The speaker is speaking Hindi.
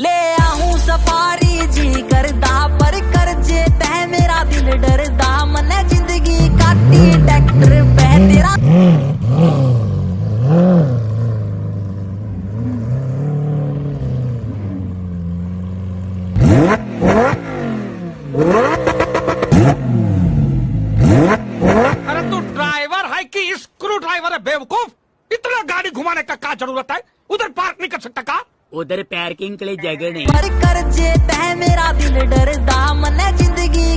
ले आऊं सफारी जी करदा पर कर जे तह मेरा दिल डरदा मने जिंदगी काटी ट्रैक्टर पे तेरा अरे तू ड्राइवर है कि स्क्रू ड्राइवर है बेवकूफ? इतना गाड़ी घुमाने का क्या जरूरत है? उधर पार्क नहीं कर सकता का? उधर पार्किंग के लिए जगह नहीं। पर कर जे तह मेरा दिल डरदा मने जिंदगी